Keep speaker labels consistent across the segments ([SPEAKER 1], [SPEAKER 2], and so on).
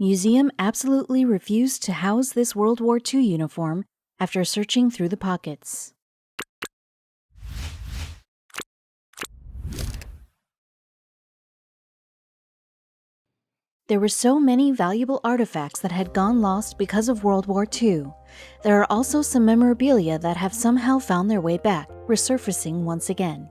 [SPEAKER 1] museum absolutely refused to house this World War II uniform after searching through the pockets. There were so many valuable artifacts that had gone lost because of World War II. There are also some memorabilia that have somehow found their way back, resurfacing once again.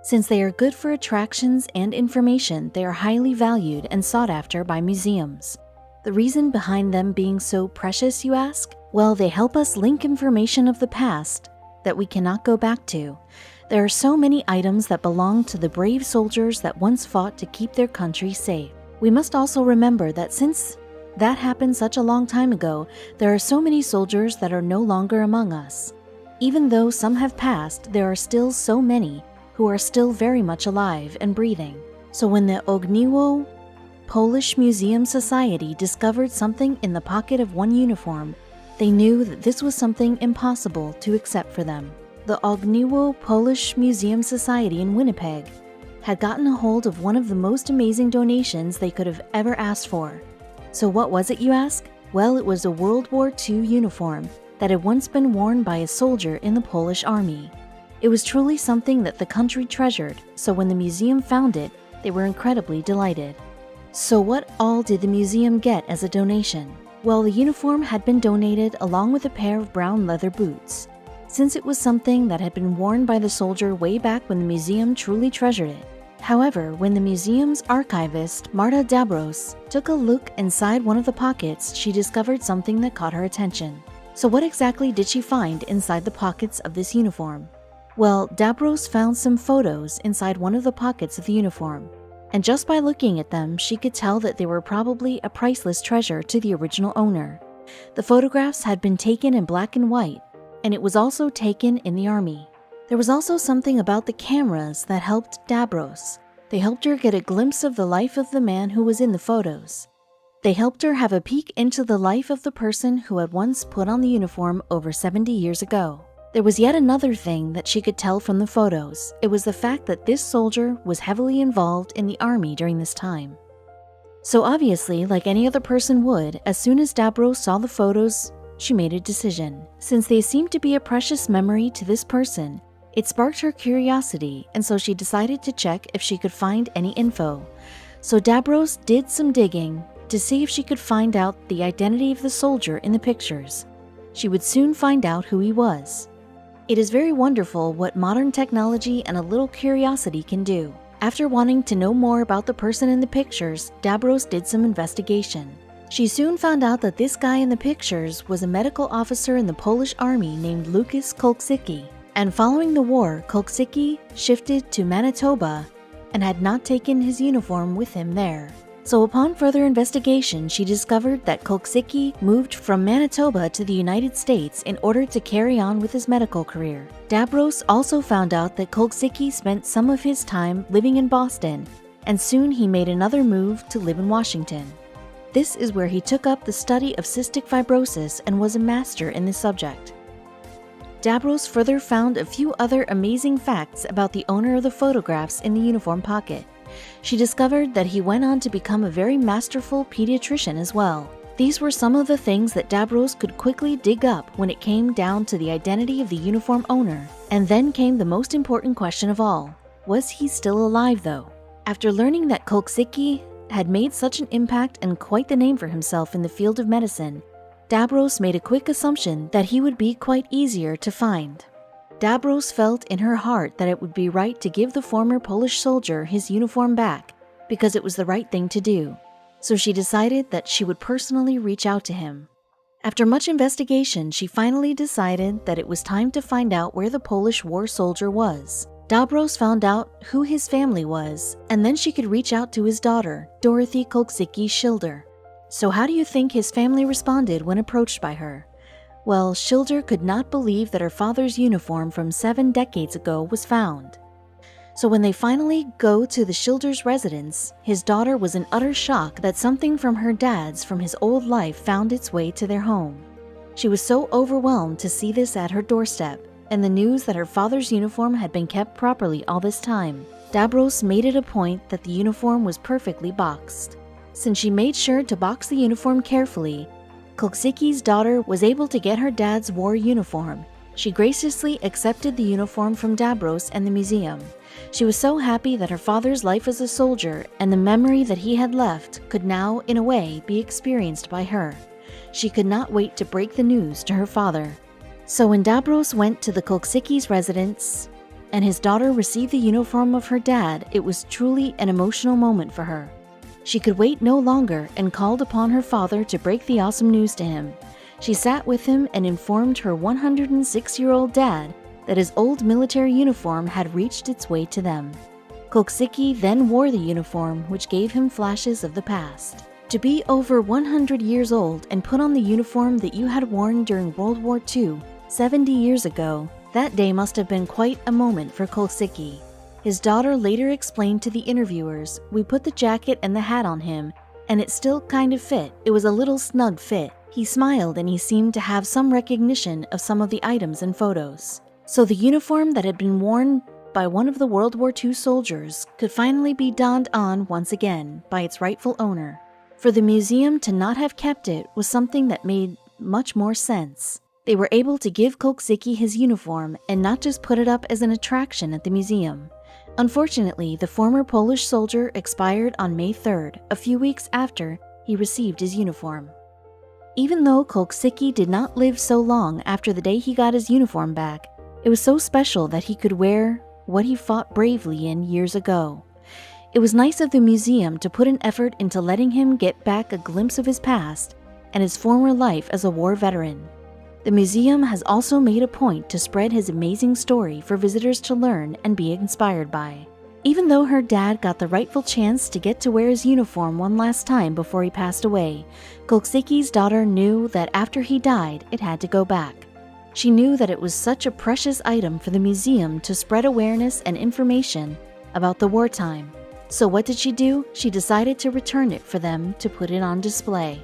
[SPEAKER 1] Since they are good for attractions and information, they are highly valued and sought after by museums. The reason behind them being so precious, you ask? Well, they help us link information of the past that we cannot go back to. There are so many items that belong to the brave soldiers that once fought to keep their country safe. We must also remember that since that happened such a long time ago, there are so many soldiers that are no longer among us. Even though some have passed, there are still so many who are still very much alive and breathing. So when the Ogniwo Polish Museum Society discovered something in the pocket of one uniform, they knew that this was something impossible to accept for them. The Ogniwo Polish Museum Society in Winnipeg had gotten a hold of one of the most amazing donations they could have ever asked for. So what was it, you ask? Well, it was a World War II uniform that had once been worn by a soldier in the Polish army. It was truly something that the country treasured, so when the museum found it, they were incredibly delighted. So what all did the museum get as a donation? Well, the uniform had been donated along with a pair of brown leather boots, since it was something that had been worn by the soldier way back when the museum truly treasured it. However, when the museum's archivist, Marta Dabros, took a look inside one of the pockets, she discovered something that caught her attention. So what exactly did she find inside the pockets of this uniform? Well, Dabros found some photos inside one of the pockets of the uniform, and just by looking at them, she could tell that they were probably a priceless treasure to the original owner. The photographs had been taken in black and white, and it was also taken in the army. There was also something about the cameras that helped Dabros. They helped her get a glimpse of the life of the man who was in the photos. They helped her have a peek into the life of the person who had once put on the uniform over 70 years ago. There was yet another thing that she could tell from the photos. It was the fact that this soldier was heavily involved in the army during this time. So obviously, like any other person would, as soon as Dabros saw the photos, she made a decision. Since they seemed to be a precious memory to this person, it sparked her curiosity, and so she decided to check if she could find any info. So Dabros did some digging to see if she could find out the identity of the soldier in the pictures. She would soon find out who he was. It is very wonderful what modern technology and a little curiosity can do. After wanting to know more about the person in the pictures, Dabros did some investigation. She soon found out that this guy in the pictures was a medical officer in the Polish army named Lukas Kolksicki. And following the war, Kolksicki shifted to Manitoba and had not taken his uniform with him there. So upon further investigation, she discovered that Kolksicki moved from Manitoba to the United States in order to carry on with his medical career. Dabros also found out that Kolksicki spent some of his time living in Boston, and soon he made another move to live in Washington. This is where he took up the study of cystic fibrosis and was a master in this subject. Dabros further found a few other amazing facts about the owner of the photographs in the uniform pocket. She discovered that he went on to become a very masterful pediatrician as well. These were some of the things that Dabros could quickly dig up when it came down to the identity of the uniform owner. And then came the most important question of all. Was he still alive though? After learning that Kolksicki had made such an impact and quite the name for himself in the field of medicine, Dabros made a quick assumption that he would be quite easier to find. Dabros felt in her heart that it would be right to give the former Polish soldier his uniform back because it was the right thing to do. So she decided that she would personally reach out to him. After much investigation, she finally decided that it was time to find out where the Polish war soldier was. Dabros found out who his family was, and then she could reach out to his daughter, Dorothy Kolksicki Schilder. So how do you think his family responded when approached by her? Well, Schilder could not believe that her father's uniform from 7 decades ago was found. So when they finally go to the Schilder's residence, his daughter was in utter shock that something from her dad's from his old life found its way to their home. She was so overwhelmed to see this at her doorstep, and the news that her father's uniform had been kept properly all this time. Dabros made it a point that the uniform was perfectly boxed. Since she made sure to box the uniform carefully, Clxiki's daughter was able to get her dad's war uniform. She graciously accepted the uniform from Davros and the museum. She was so happy that her father's life as a soldier and the memory that he had left could now, in a way, be experienced by her. She could not wait to break the news to her father. So when Davros went to the Clxiki's residence and his daughter received the uniform of her dad, it was truly an emotional moment for her. She could wait no longer and called upon her father to break the awesome news to him. She sat with him and informed her 106-year-old dad that his old military uniform had reached its way to them. Clxiki then wore the uniform, which gave him flashes of the past. To be over 100 years old and put on the uniform that you had worn during World War II 70 years ago, that day must have been quite a moment for Clxiki. His daughter later explained to the interviewers, "We put the jacket and the hat on him, and it still kind of fit. It was a little snug fit. He smiled and he seemed to have some recognition of some of the items and photos." So the uniform that had been worn by one of the World War II soldiers could finally be donned on once again by its rightful owner. For the museum to not have kept it was something that made much more sense. They were able to give Clxiki his uniform and not just put it up as an attraction at the museum. Unfortunately, the former Polish soldier expired on May 3rd, a few weeks after he received his uniform. Even though Clxiki did not live so long after the day he got his uniform back, it was so special that he could wear what he fought bravely in years ago. It was nice of the museum to put an effort into letting him get back a glimpse of his past and his former life as a war veteran. The museum has also made a point to spread his amazing story for visitors to learn and be inspired by. Even though her dad got the rightful chance to get to wear his uniform one last time before he passed away, Clxiki's daughter knew that after he died, it had to go back. She knew that it was such a precious item for the museum to spread awareness and information about the wartime. So what did she do? She decided to return it for them to put it on display.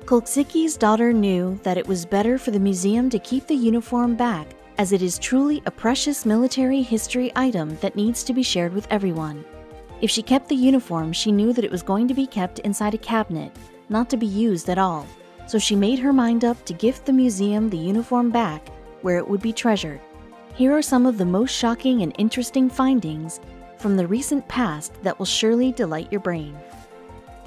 [SPEAKER 1] Clxiki's daughter knew that it was better for the museum to keep the uniform back, as it is truly a precious military history item that needs to be shared with everyone. If she kept the uniform, she knew that it was going to be kept inside a cabinet, not to be used at all. So she made her mind up to gift the museum the uniform back, where it would be treasured. Here are some of the most shocking and interesting findings from the recent past that will surely delight your brain.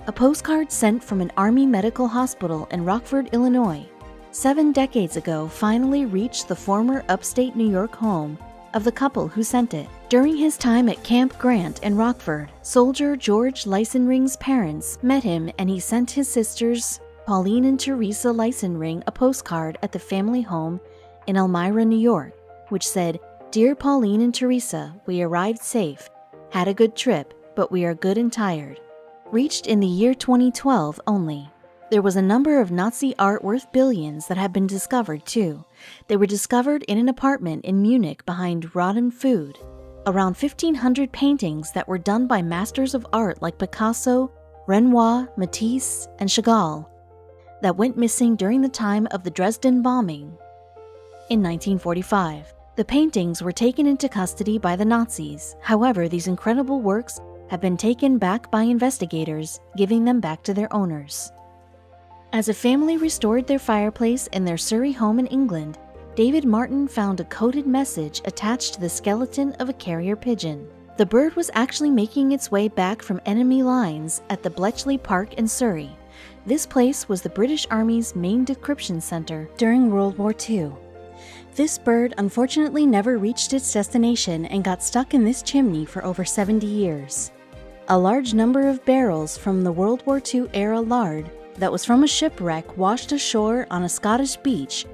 [SPEAKER 1] A postcard sent from an Army medical hospital in Rockford, Illinois, 7 decades ago finally reached the former upstate New York home of the couple who sent it. During his time at Camp Grant in Rockford, soldier George Leisenring's parents met him and he sent his sisters, Pauline and Teresa Leisenring, a postcard at the family home in Elmira, New York, which said, "Dear Pauline and Teresa, we arrived safe, had a good trip, but we are good and tired." Reached in the year 2012 only. There was a number of Nazi art worth billions that have been discovered too. They were discovered in an apartment in Munich behind rotten food. Around 1,500 paintings that were done by masters of art like Picasso, Renoir, Matisse, and Chagall that went missing during the time of the Dresden bombing in 1945. The paintings were taken into custody by the Nazis. However, these incredible works have been taken back by investigators, giving them back to their owners. As a family restored their fireplace in their Surrey home in England, David Martin found a coded message attached to the skeleton of a carrier pigeon. The bird was actually making its way back from enemy lines at the Bletchley Park in Surrey. This place was the British Army's main decryption center during World War II. This bird unfortunately never reached its destination and got stuck in this chimney for over 70 years. A large number of barrels from the World War II era lard that was from a shipwreck washed ashore on a Scottish beach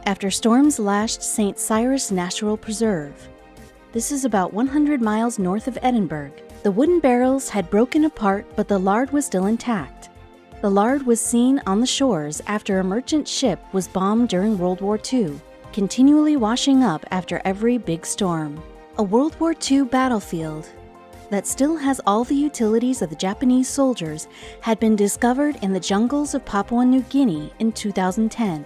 [SPEAKER 1] after storms lashed St. Cyrus Natural Preserve. This is about 100 miles north of Edinburgh. The wooden barrels had broken apart, but the lard was still intact. The lard was seen on the shores after a merchant ship was bombed during World War II, continually washing up after every big storm. A World War II battlefield that still has all the utilities of the Japanese soldiers had been discovered in the jungles of Papua New Guinea in 2010.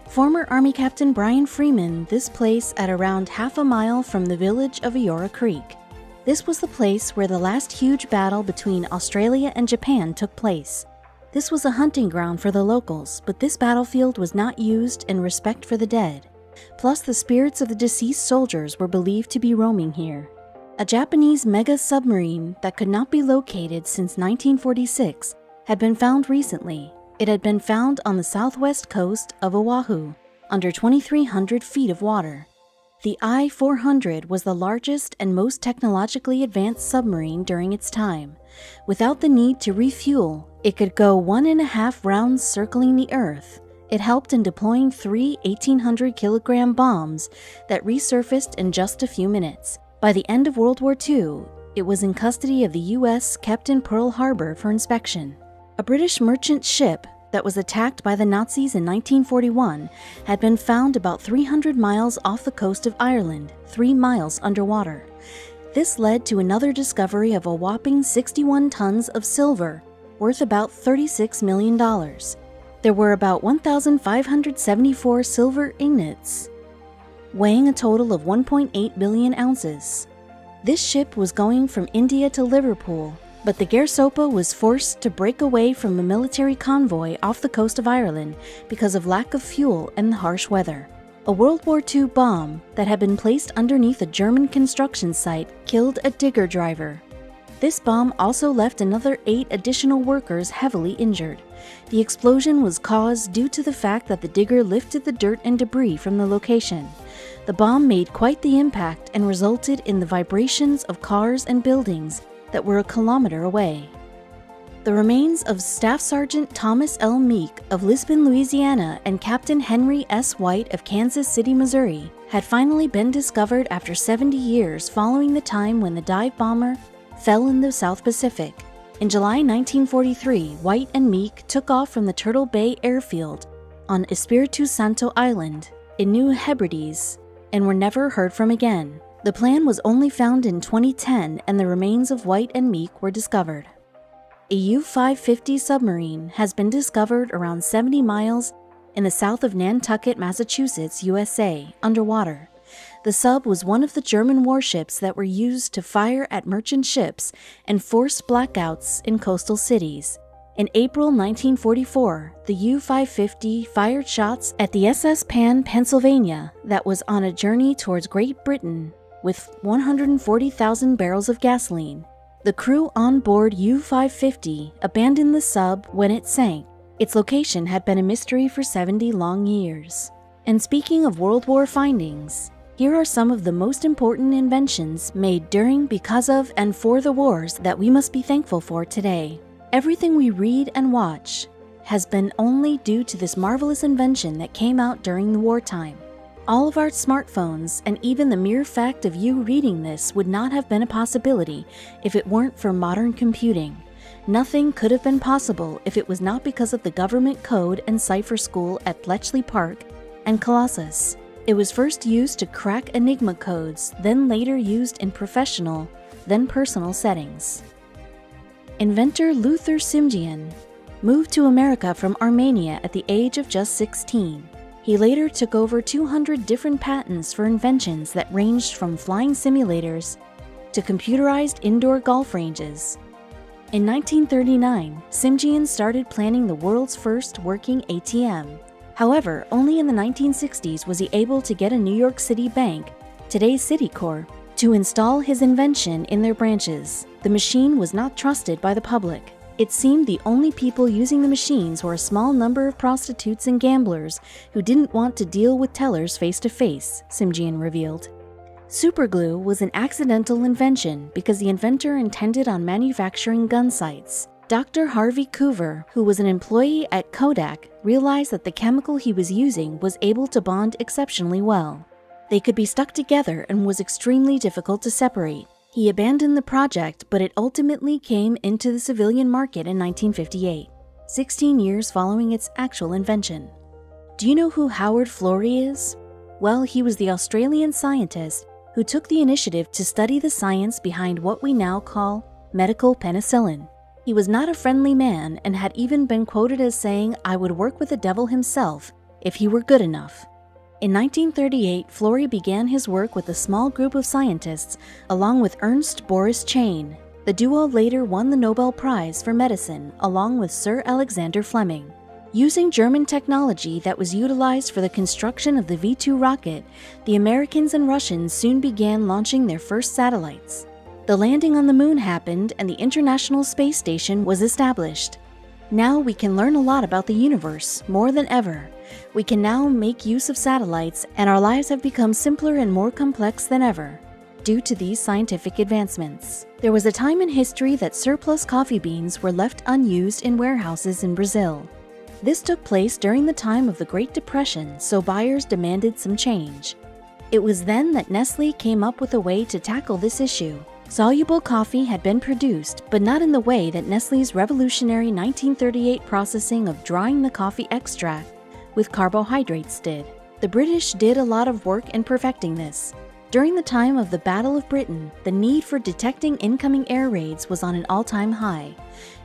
[SPEAKER 1] Former Army Captain Brian Freeman this place at around half a mile from the village of Eora Creek. This was the place where the last huge battle between Australia and Japan took place. This was a hunting ground for the locals, but this battlefield was not used in respect for the dead. Plus, the spirits of the deceased soldiers were believed to be roaming here. A Japanese mega submarine that could not be located since 1946 had been found recently. It had been found on the southwest coast of Oahu, under 2,300 feet of water. The I-400 was the largest and most technologically advanced submarine during its time. Without the need to refuel, it could go 1.5 rounds circling the Earth. It helped in deploying 3 1,800-kilogram bombs that resurfaced in just a few minutes. By the end of World War II, it was in custody of the U.S., kept in Pearl Harbor for inspection. A British merchant ship that was attacked by the Nazis in 1941 had been found about 300 miles off the coast of Ireland, 3 miles underwater. This led to another discovery of a whopping 61 tons of silver, worth about $36 million. There were about 1,574 silver ingots, weighing a total of 1.8 billion ounces. This ship was going from India to Liverpool, but the Garsopa was forced to break away from a military convoy off the coast of Ireland because of lack of fuel and the harsh weather. A World War II bomb that had been placed underneath a German construction site killed a digger driver. This bomb also left another 8 additional workers heavily injured. The explosion was caused due to the fact that the digger lifted the dirt and debris from the location. The bomb made quite the impact and resulted in the vibrations of cars and buildings that were a kilometer away. The remains of Staff Sergeant Thomas L. Meek of Lisbon, Louisiana, and Captain Henry S. White of Kansas City, Missouri, had finally been discovered after 70 years following the time when the dive bomber fell in the South Pacific. In July 1943, White and Meek took off from the Turtle Bay Airfield on Espiritu Santo Island in New Hebrides and were never heard from again. The plan was only found in 2010, and the remains of White and Meek were discovered. A U-550 submarine has been discovered around 70 miles in the south of Nantucket, Massachusetts, USA, underwater. The sub was one of the German warships that were used to fire at merchant ships and force blackouts in coastal cities. In April 1944, the U-550 fired shots at the SS Pan, Pennsylvania, that was on a journey towards Great Britain with 140,000 barrels of gasoline. The crew on board U-550 abandoned the sub when it sank. Its location had been a mystery for 70 long years. And speaking of World War findings, here are some of the most important inventions made during, because of, and for the wars that we must be thankful for today. Everything we read and watch has been only due to this marvelous invention that came out during the wartime. All of our smartphones, and even the mere fact of you reading this, would not have been a possibility if it weren't for modern computing. Nothing could have been possible if it was not because of the government code and cipher school at Bletchley Park and Colossus. It was first used to crack Enigma codes, then later used in professional, then personal settings. Inventor Luther Simjian moved to America from Armenia at the age of just 16. He later took over 200 different patents for inventions that ranged from flying simulators to computerized indoor golf ranges. In 1939, Simjian started planning the world's first working ATM. However, only in the 1960s was he able to get a New York City bank, today's Citicorp, to install his invention in their branches. The machine was not trusted by the public. It seemed the only people using the machines were a small number of prostitutes and gamblers who didn't want to deal with tellers face-to-face, Simjian revealed. Superglue was an accidental invention because the inventor intended on manufacturing gun sights. Dr. Harvey Coover, who was an employee at Kodak, realized that the chemical he was using was able to bond exceptionally well. They could be stuck together and was extremely difficult to separate. He abandoned the project, but it ultimately came into the civilian market in 1958, 16 years following its actual invention. Do you know who Howard Florey is? Well, he was the Australian scientist who took the initiative to study the science behind what we now call medical penicillin. He was not a friendly man and had even been quoted as saying, "I would work with the devil himself if he were good enough." In 1938, Florey began his work with a small group of scientists along with Ernst Boris Chain. The duo later won the Nobel Prize for Medicine along with Sir Alexander Fleming. Using German technology that was utilized for the construction of the V-2 rocket, the Americans and Russians soon began launching their first satellites. The landing on the moon happened and the International Space Station was established. Now we can learn a lot about the universe, more than ever. We can now make use of satellites, and our lives have become simpler and more complex than ever due to these scientific advancements. There was a time in history that surplus coffee beans were left unused in warehouses in Brazil. This took place during the time of the Great Depression, so buyers demanded some change. It was then that Nestle came up with a way to tackle this issue. Soluble coffee had been produced, but not in the way that Nestle's revolutionary 1938 processing of drying the coffee extract with carbohydrates did. The British did a lot of work in perfecting this. During the time of the Battle of Britain, the need for detecting incoming air raids was on an all-time high.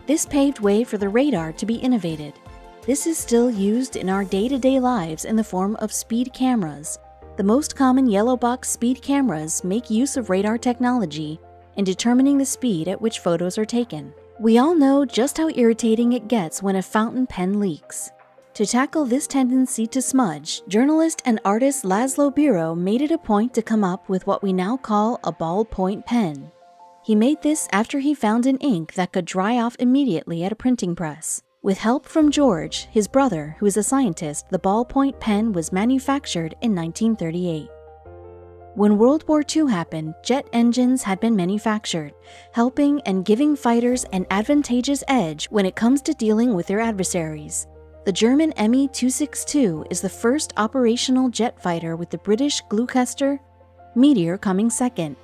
[SPEAKER 1] This paved way for the radar to be innovated. This is still used in our day-to-day lives in the form of speed cameras. The most common yellow box speed cameras make use of radar technology in determining the speed at which photos are taken. We all know just how irritating it gets when a fountain pen leaks. To tackle this tendency to smudge, journalist and artist Laszlo Biro made it a point to come up with what we now call a ballpoint pen. He made this after he found an ink that could dry off immediately at a printing press. With help from George, his brother, who is a scientist, the ballpoint pen was manufactured in 1938. When World War II happened, jet engines had been manufactured, helping and giving fighters an advantageous edge when it comes to dealing with their adversaries. The German Me-262 is the first operational jet fighter, with the British Gloucester Meteor coming second.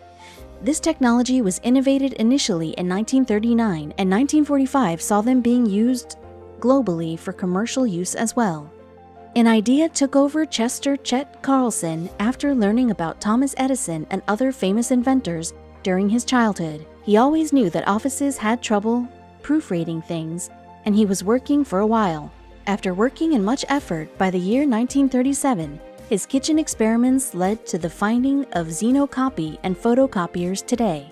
[SPEAKER 1] This technology was innovated initially in 1939, and 1945 saw them being used globally for commercial use as well. An idea took over Chester Chet Carlson after learning about Thomas Edison and other famous inventors during his childhood. He always knew that offices had trouble proofreading things, and he was working for a while. After working and much effort, by the year 1937, his kitchen experiments led to the finding of xenocopy and photocopiers today.